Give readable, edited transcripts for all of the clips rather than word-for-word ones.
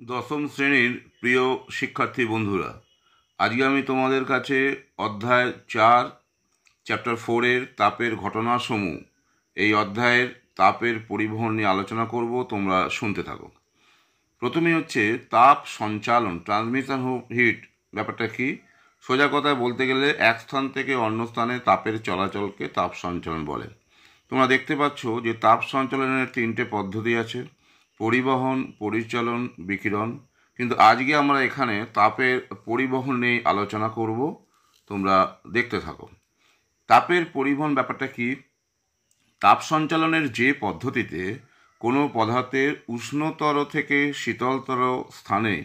দশম শ্রেণীর প্রিয় শিক্ষার্থী বন্ধুরা, আজকে আমি তোমাদের কাছে অধ্যায় 4 চ্যাপ্টার 4-এর তাপের ঘটনাসমূহ এই অধ্যায়ের তাপের পরিবহন নিয়ে আলোচনা করব। তোমরা শুনতে থাকো। প্রথমেই হচ্ছে তাপ সঞ্চালন, ট্রান্সমিশন অফ হিট। ব্যাপারটা কি? সোজা কথায় বলতে গেলে এক স্থান থেকে অন্য স্থানে তাপের চলাচলকে তাপ সঞ্চালন বলে। তোমরা দেখতে পাচ্ছ যে তাপ সঞ্চালনের 3টে পদ্ধতি আছে: পরিবহন, পরিচালন, বিকিরণ। কিন্তু আজকে আমরা এখানে তাপের পরিবহন নিয়ে আলোচনা করব। তোমরা দেখতে থাকো। তাপের পরিবহন ব্যাপারটা কি? তাপ সঞ্চালনের যে পদ্ধতিতে কোনো পদার্থের উষ্ণতর থেকে শীতলতর স্থানে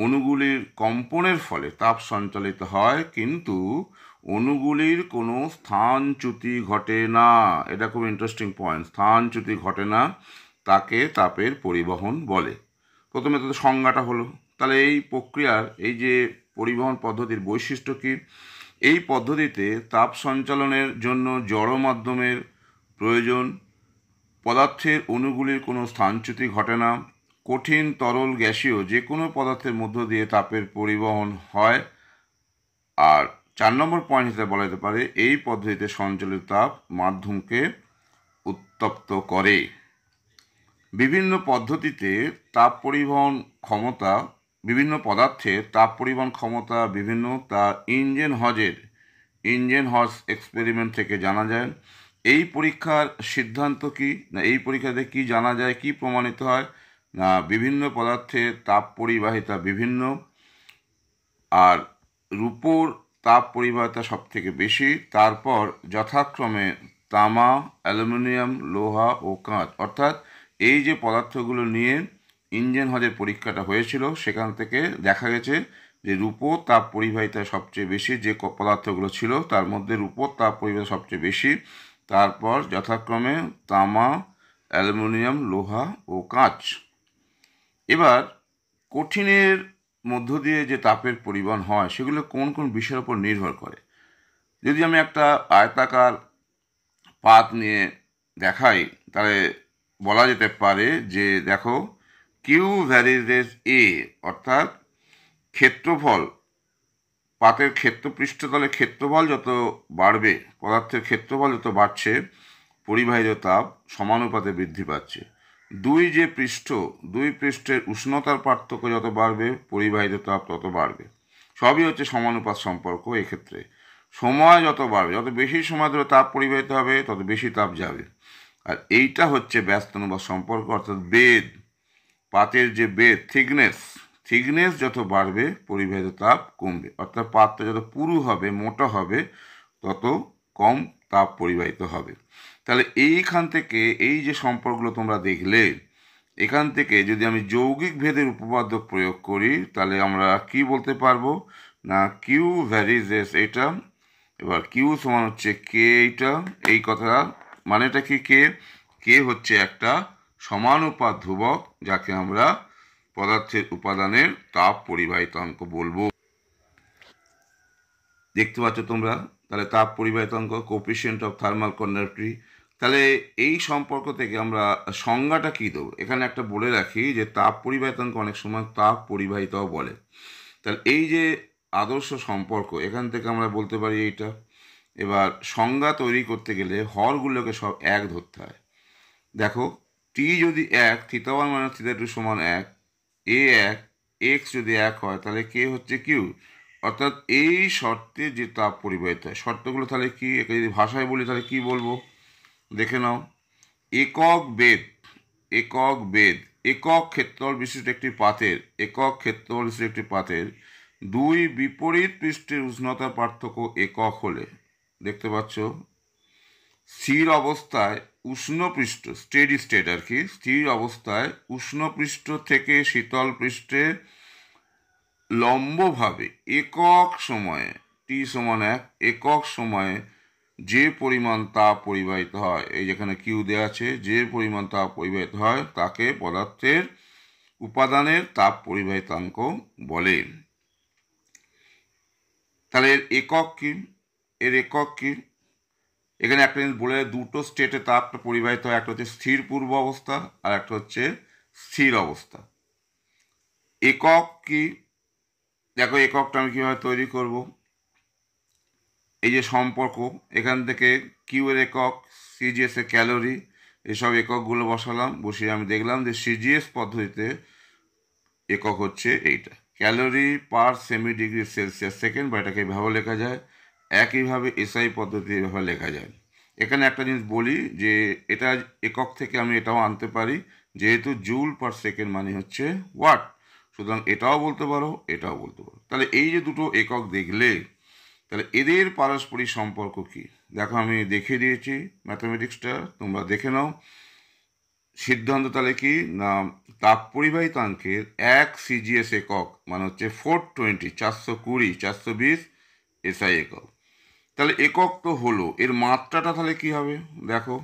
অণুগুলির কম্পনের ফলে তাপ সঞ্চালিত হয়, কিন্তু অণুগুলির কোনো স্থানচ্যুতি ঘটে না। এটা খুব ইন্টারেস্টিং পয়েন্ট। স্থানচ্যুতি ঘটে না, তাকে তাপের পরিবহন বলে। প্রথমে তো সংজ্ঞাটা হলো। তাহলে এই প্রক্রিয়ার, এই যে পরিবহন পদ্ধতির বৈশিষ্ট্য কী? এই পদ্ধতিতে তাপ সঞ্চালনের জন্য জড় মাধ্যমের প্রয়োজন। পদার্থের অণুগুলির কোনো স্থানচ্যুতি ঘটে না। কঠিন, তরল, গ্যাসীয় যে কোনো পদার্থের মধ্য দিয়ে তাপের পরিবহন হয়। আর 4 নম্বর পয়েন্ট হিসেবে বলা যেতে পারে, এই পদ্ধতিতে সঞ্চালিত তাপ মাধ্যমকে উত্তপ্ত করে। বিভিন্ন পদ্ধতিতে তাপ পরিবহন ক্ষমতা, বিভিন্ন পদার্থের তাপ পরিবহন ক্ষমতা বিভিন্ন, তা ইঞ্জেন হজ এক্সপেরিমেন্ট থেকে জানা যায়। এই পরীক্ষার সিদ্ধান্ত কি না, এই পরীক্ষাতে কি জানা যায়, কি প্রমাণিত হয় না, বিভিন্ন পদার্থের তাপ পরিবাহিতা বিভিন্ন, আর রূপোর তাপ পরিবাহিতা সব থেকে বেশি। তারপর যথাক্রমে তামা, অ্যালুমিনিয়াম, লোহা ও কাঁচ। অর্থাৎ এই যে পদার্থগুলো নিয়ে ইঞ্জেন হজের পরীক্ষাটা হয়েছিল, সেখান থেকে দেখা গেছে যে রূপোর তাপ পরিবাহিতা সবচেয়ে বেশি। যে পদার্থগুলো ছিল তার মধ্যে রূপোর তাপ পরিবাহিতা সবচেয়ে বেশি। তারপর যথাক্রমে তামা, অ্যালুমিনিয়াম, লোহা ও কাঁচ। এবার কঠিনের মধ্য দিয়ে যে তাপের পরিবহন হয়, সেগুলো কোন কোন বিষয়ের উপর নির্ভর করে। যদি আমি একটা আয়তাকার পাত নিয়ে দেখাই, তাহলে বলা যেতে পারে যে দেখো, কিউ ভ্যারিজেস এ, অর্থাৎ ক্ষেত্রফল, পাতের ক্ষেত্রপৃষ্ঠতলের ক্ষেত্রফল যত বাড়বে, পদার্থের ক্ষেত্রফল যত বাড়ছে, পরিবাহিত তাপ সমানুপাতে বৃদ্ধি পাচ্ছে। দুই পৃষ্ঠের উষ্ণতার পার্থক্য যত বাড়বে, পরিবাহিত তাপ তত বাড়বে। সবই হচ্ছে সমানুপাত সম্পর্ক। এক্ষেত্রে সময় যত বাড়বে, যত বেশি সময় ধরে তাপ পরিবাহিত হবে, তত বেশি তাপ যাবে। আর এইটা হচ্ছে ব্যস্তানুপাত সম্পর্ক, অর্থাৎ বেদ, পাতের যে বেদ, থিকনেস যত বাড়বে, পরিবাহিত তাপ কমবে। অর্থাৎ পাতটা যত পুরু হবে, মোটা হবে, তত কম তাপ পরিবাহিত হবে। তাহলে এইখান থেকে এই যে সম্পর্কগুলো তোমরা দেখলে, এখান থেকে যদি আমি যৌগিক ভেদের উপপাদ্য প্রয়োগ করি, তাহলে আমরা কি বলতে পারবো না, কিউ ভ্যারিজেস এটা, এবার কিউ সমান হচ্ছে কে। এইটা, এই কথা মানেটা কি? কে হচ্ছে একটা সমানুপাত ধ্রুবক, যাকে আমরা পদার্থের উপাদানের তাপ পরিবাহিতাঙ্ক বলবো। দেখতে পাচ্ছ তোমরা? তাহলে তাপ পরিবাহিতাঙ্ক, কোএফিসিয়েন্ট অফ থার্মাল কন্ডাক্টিভিটি। তাহলে এই সম্পর্ক থেকে আমরা সংজ্ঞাটা কি দেবো? এখানে একটা বলে রাখি যে তাপ পরিবাহিতাঙ্ক অনেক সময় তাপ পরিবাহিতাও বলে। তাহলে এই যে আদর্শ সম্পর্ক, এখান থেকে আমরা বলতে পারি এইটা। এবার সংজ্ঞা তৈরি করতে গেলে হরগুলোকে সব এক ধরতে হয়। দেখো, টি যদি 1, θ1 - θ2 সমান 1, এ 1, এক্স যদি 1 হয়, তাহলে কে হচ্ছে কিউ। অর্থাৎ এই শর্তে যে তাপ পরিবাহিত হয়, শর্তগুলো তাহলে কি, একে যদি ভাষায় বলি তাহলে কি বলবো দেখে নাও। একক বেদ, একক ক্ষেত্রফল বিশিষ্ট একটি পাতের দুই বিপরীত পৃষ্ঠের উষ্ণতা পার্থক্য একক হলে, দেখতে পাচ্ছ, স্থির অবস্থায় উষ্ণপৃষ্ঠ, স্টেডি স্টেট আর কি, স্থির অবস্থায় উষ্ণপৃষ্ঠ থেকে শীতল পৃষ্ঠে লম্বভাবে একক সময়ে, টি সমান 1, একক সময়ে যে পরিমাণ তাপ পরিবাহিত হয়, এই যেখানে কিউ দেওয়া আছে, যে পরিমাণ তাপ পরিবাহিত হয়, তাকে পদার্থের উপাদানের তাপ পরিবাহিতাঙ্ক বলে। তাহলে এর একক কি? এখানে একটা জিনিস বলে, দুটো স্টেটে তাপটা পরিবাহিত হয়, একটা হচ্ছে স্থির পূর্ব অবস্থা আর একটা হচ্ছে স্থির অবস্থা। একক কি, দেখো এককটা আমি কীভাবে তৈরি করব। এই যে সম্পর্ক, এখান থেকে কিউয়ের একক, সিজিএস এর ক্যালোরি, এসব এককগুলো বসালাম, বসিয়ে আমি দেখলাম যে সিজিএস পদ্ধতিতে একক হচ্ছে এইটা, calorie per semi degree Celsius second, বা এটাকে এভাবে লেখা যায়। একইভাবে এসআই পদ্ধতি এভাবে লেখা যায়। এখানে একটা জিনিস বলি যে এটা একক থেকে আমি এটাও আনতে পারি, যেহেতু জুল পার সেকেন্ড মানে হচ্ছে ওয়াট, সুতরাং এটাও বলতে পারো, এটাও বলতে পারো। তাহলে এই যে দুটো একক দেখলে, তাহলে এদের পারস্পরিক সম্পর্ক কি দেখো, আমি দেখিয়ে দিয়েছি ম্যাথামেটিক্সটা, তোমরা দেখে নাও। সিদ্ধান্ত তাহলে কি না, তাপ পরিবাহিতাঙ্কের এক সিজিএস একক মানে হচ্ছে 420, 420, 420 এসআই একক। তাহলে একক তো হলো, এর মাত্রাটা তাহলে কি হবে দেখো,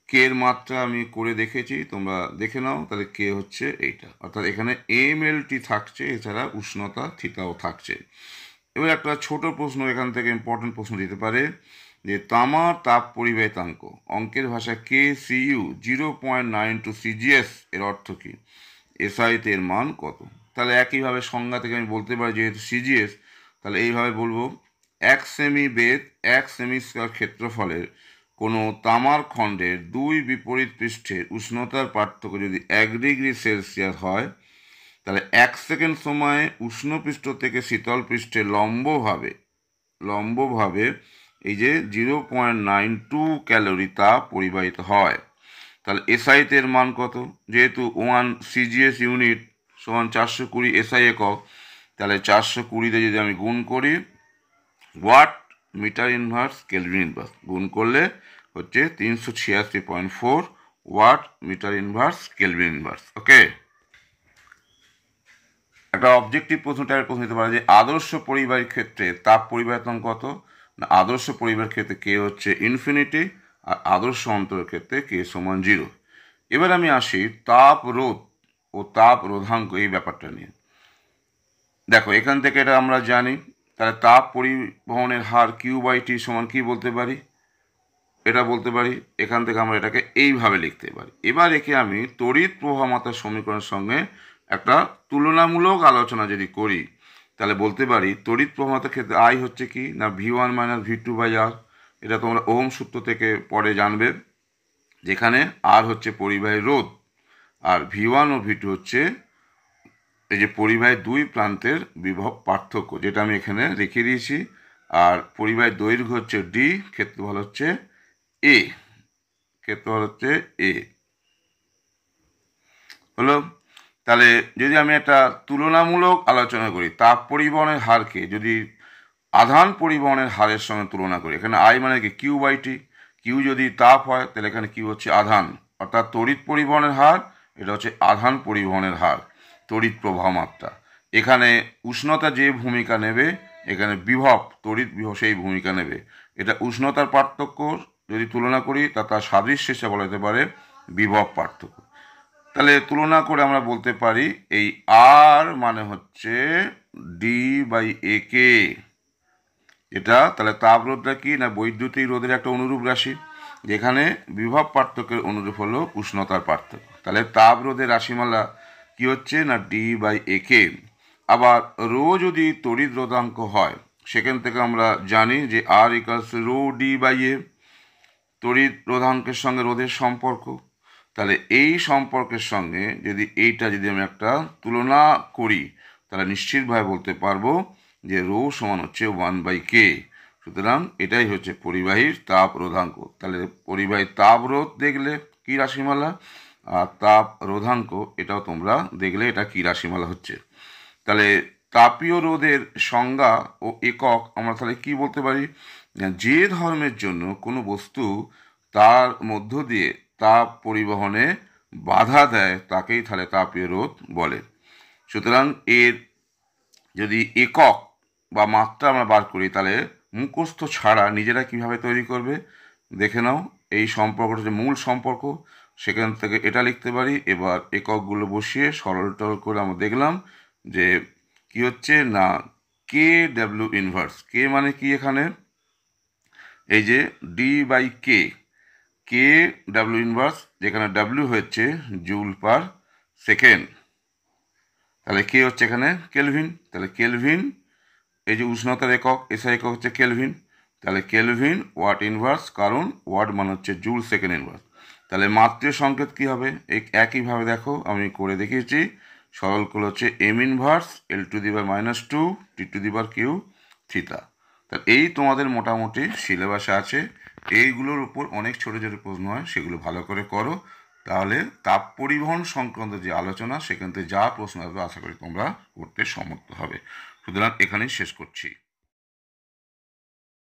কে এর মাত্রা আমি করে দেখেছি, তোমরা দেখে নাও। তাহলে কে হচ্ছে এইটা, অর্থাৎ এখানে এমএলটি থাকছে, এছাড়া উষ্ণতা থিতাও থাকছে। এবার একটা ছোট প্রশ্ন এখান থেকে, ইম্পর্টেন্ট প্রশ্ন দিতে পারে যে তামার তাপ পরিবাহিতাঙ্ক, অঙ্কের ভাষা কে সিইউ 0.92 সিজিএস, এর অর্থ কি, এসআইতে এর মান কত। তাহলে একইভাবে সংজ্ঞা থেকে আমি বলতে পারি, যেহেতু সিজিএস, তাহলে এইভাবে বলবো, 1 সেমি বেদ 1 সেমি স্কয়ার ক্ষেত্রফলের কোনো তামার খণ্ডের দুই বিপরীত পৃষ্ঠের উষ্ণতার পার্থক্য যদি 1 ডিগ্রি সেলসিয়াস হয়, তাহলে 1 সেকেন্ড সময়ে উষ্ণ পৃষ্ঠ থেকে শীতল পৃষ্ঠে লম্বভাবে এই যে 0.92 ক্যালোরি তাপ পরিবাহিত হয়। তাহলে এসআইতে এর মান কত, যেহেতু 1 সিজিএস ইউনিট সমান 420 এসআই একক, তাহলে 420 যদি আমি গুণ করি, watt metre inverse kelvin inverse, গুণ করলে হচ্ছে 386.4 watt metre inverse kelvin inverse. Okay, একটা অবজেক্টিভ প্রশ্নটার প্রশ্ন দিতে পারে যে আদর্শ পরিবাহীর ক্ষেত্রে তাপ পরিবাহিতাঙ্ক কত না, আদর্শ পরিবাহের ক্ষেত্রে কে হচ্ছে ইনফিনিটি, আর আদর্শ অন্তরের ক্ষেত্রে কে সমান 0। এবার আমি আসি তাপ রোধ ও তাপ রোধাঙ্ক এই ব্যাপারটা নিয়ে। দেখো এখান থেকে এটা আমরা জানি, তাহলে তাপ পরিবহনের হার কিউ/টি সমান কি বলতে পারি, এটা বলতে পারি। এখান থেকে আমরা এটাকে এইভাবে লিখতে পারি। এবার একে আমি তড়িৎ প্রবাহ মাত্রার সমীকরণের সঙ্গে একটা তুলনামূলক আলোচনা যদি করি, তাহলে বলতে পারি তড়িৎ প্রবাহ মাত্রার ক্ষেত্রে আই হচ্ছে কি না V1 - V2/R, এটা তোমরা ওহম সূত্র থেকে পরে জানবে, যেখানে আর হচ্ছে পরিবাহী রোধ, আর V1 ও V2 হচ্ছে এই যে পরিবাহীর দুই প্রান্তের বিভব পার্থক্য, যেটা আমি এখানে রেখে দিয়েছি। আর পরিবাহীর দৈর্ঘ্য হচ্ছে ডি, ক্ষেত্রফল হচ্ছে এ, হলো। তাহলে যদি আমি একটা তুলনামূলক আলোচনা করি, তাপ পরিবহনের হারকে যদি আধান পরিবহনের হারের সঙ্গে তুলনা করি, এখানে আই মানে কি কিউ/টি, কিউ যদি তাপ হয় তাহলে এখানে কিউ হচ্ছে আধান, অর্থাৎ তড়িৎ পরিবহনের হার, এটা হচ্ছে আধান পরিবহনের হার, তড়িৎ প্রবাহ মাত্রা। এখানে উষ্ণতা যে ভূমিকা নেবে, এখানে বিভব, তড়িৎ বিভব সেই ভূমিকা নেবে। এটা উষ্ণতার পার্থক্য যদি তুলনা করি, তার সাদৃশ্য হিসেবে বলা যেতে পারে বিভব পার্থক্য। তাহলে তুলনা করে আমরা বলতে পারি এই আর মানে হচ্ছে D/A/K, এটা তাহলে তাপরোধটা কি না বৈদ্যুতিক রোধের একটা অনুরূপ রাশি, যেখানে বিভব পার্থক্যের অনুরূপ হলো উষ্ণতার পার্থক্য। তাহলে তাপরোধের রাশিমালা কি হচ্ছে না D/A/K। আবার রো যদি তড়িৎ রোধাঙ্ক হয়, সেখান থেকে আমরা জানি যে R = রো D/A, তড়িৎ রোধাঙ্কের সঙ্গে রোধের সম্পর্ক। তাহলে এই সম্পর্কের সঙ্গে যদি আমি একটা তুলনা করি, তাহলে নিশ্চিতভাবে বলতে পারবো যে রো সমান হচ্ছে 1/K। সুতরাং এটাই হচ্ছে পরিবাহীর তাপ রোধাঙ্ক। তাহলে পরিবাহীর তাপ রোধ দেখলে কি রাশিমালা, আর তাপ রোধাঙ্ক এটাও তোমরা দেখলে এটা কি রাশিমালা হচ্ছে। তাহলে তাপীয় রোধের সংজ্ঞা ও একক আমরা তাহলে কি বলতে পারি, যে ধর্মের জন্য কোনো বস্তু তার মধ্য দিয়ে তাপ পরিবহনে বাধা দেয় তাকেই তাহলে তাপীয় রোধ বলে। সুতরাং এর যদি একক বা মাত্রা আমরা বার করি, তাহলে মুখস্থ ছাড়া নিজেরা কিভাবে তৈরি করবে দেখে নাও। এই সম্পর্কটা হচ্ছে মূল সম্পর্ক, সেখান থেকে এটা লিখতে পারি। এবার এককগুলো বসিয়ে সরল টরল করে আমরা দেখলাম যে কি হচ্ছে না KW ইনভার্স, কে মানে কি এখানে এই যে D/K, KW ইনভার্স, যেখানে W হচ্ছে জুল পার সেকেন্ড। তাহলে কে হচ্ছে এখানে কেলভিন, তাহলে কেলভিন এই যে উষ্ণতার একক, এসআই একক হচ্ছে কেলভিন, তাহলে কেলভিন ওয়াট ইনভার্স, কারণ ওয়াট মানে হচ্ছে জুল সেকেন্ড ইনভার্স। তাহলে মাত্রের সংকেত কী হবে, এই একইভাবে দেখো আমি করে দেখিয়েছি, সরল করলে হচ্ছে M inverse L⁻⁻2 T⁻Q theta. তাহলে এই তোমাদের মোটামুটি সিলেবাসে আছে, এইগুলোর উপর অনেক ছোটো ছোটো প্রশ্ন হয়, সেগুলো ভালো করে করো, তাহলে তাপ পরিবহন সংক্রান্ত যে আলোচনা সেখান থেকে যা প্রশ্ন আসবে আশা করি তোমরা করতে সমর্থ হবে। সুতরাং এখানেই শেষ করছি।